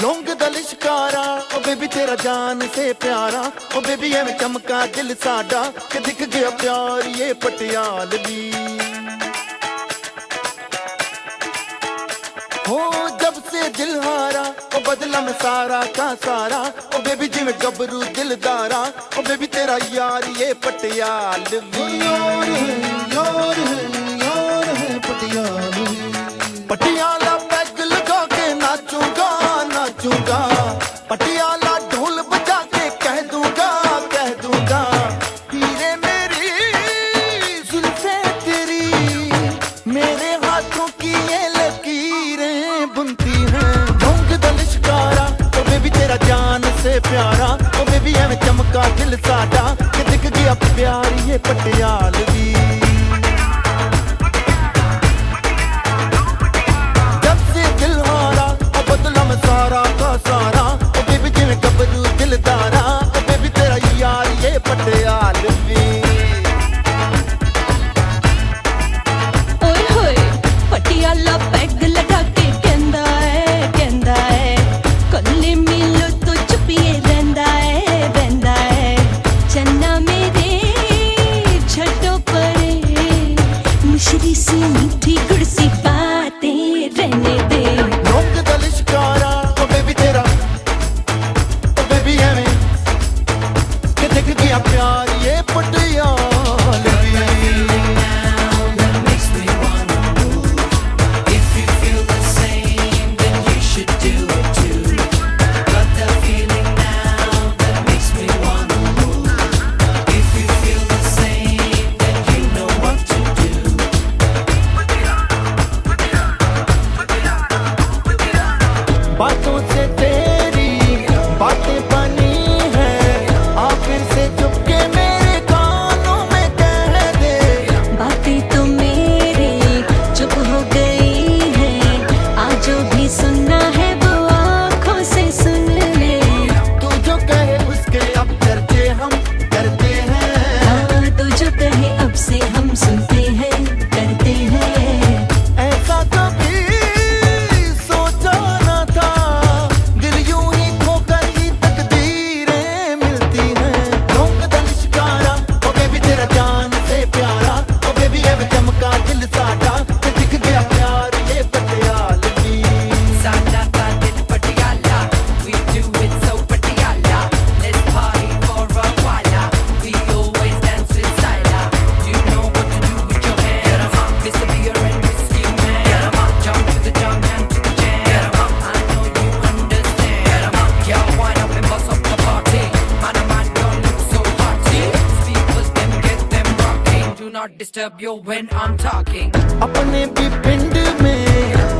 लौंग दा लिशकारा ओ बेबी तेरा जान से प्यारा ओ बेबी एवें चमका दिल साडा कि दिख गया प्यार ये पटियालवी। हो जब से दिल हारा ओ बदला में सारा का सारा ओ बेबी जिवें गबरू दिलदारा ओ बेबी तेरा यार ये पटियालवी। यार है पटियालवी। पटियाला पैग लगा के नाचूंगा नाचूंगा, पटियाला ढोल बजा के कह दूंगा हीरे मेरी जुल्फे तेरी मेरे हाथों की ये लकीरें बुनती हैं। लौंग दा लिशकारा ओ बेबी तेरा जान से प्यारा ओ बेबी एवें चमका दिल साडा कि दिख गया प्यार ये पटियालवी। सारा का सारा ओ बेबी जिवें गबरू दिलदारा ओ बेबी तेरा यार ये पटियालवी। ओए होए पटियाला पैग लगा के कहंदा है कल्ले मिलो तो चुपिए रहंदा है चन्ना मेरे छटो परे मिश्री सी मीठी गुड़ सी बातें रहने दे। लौंग दा लिशकारा ओ बेबी तेरा ओ बेबी एवें कि दिख गया प्यार ये पटियालवी। बातों से तेरी बातें बनी है आखिर से चुपके मेरे कानों में कह दे। बातें तो मेरी चुप हो गई है आज जो भी सुनना है वो आँखों से सुन ले। तू जो कहे उसके अब चर्चे हम करते हैं। हाँ तू जो कहे अब से हम सुनते हैं करते हैं। ऐसा कभी सोचा न था दिल यूं ही खोकर ही तकदीरें मिलती हैं। लौंग दा लिशकारा ओ बेबी तेरा जान से प्यारा ओ बेबी एवें चमका दिल साडा कि दिख गया प्यार ये पटियालवी। साडा दा दिल Patiala, we do it so Patiala, let's party for a while, we always dance with style, you know what to do with your hair, Mr. Beer and Whiskey Man, jump to the jump and to the jam, I know you understand, girl wind up and bust up the party, man don't look so haughty, speakers them get them rocking, do not disturb you when I'm talking. अपने भी पिंड में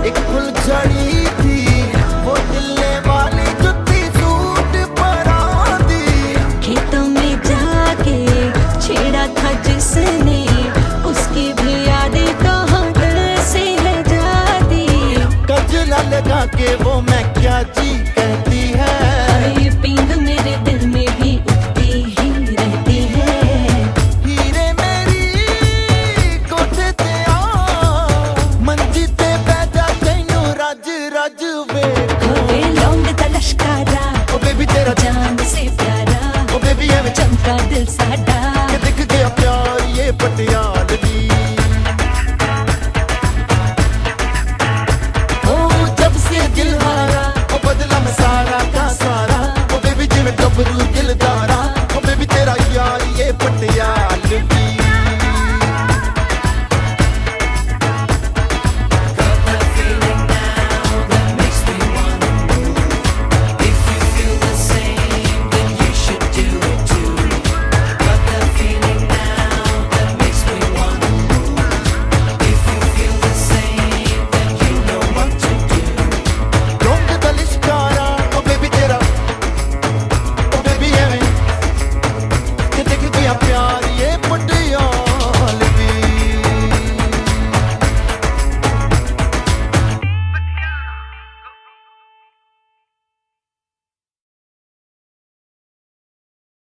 एक फुलझड़ी थी वो दिलने वाली जुत्ती सूट पर आंधी। खेतों में जाके छेड़ा था जिसने उसकी भी यादें तो दिल से है जाती। गजला लगा के वो मैं क्या जी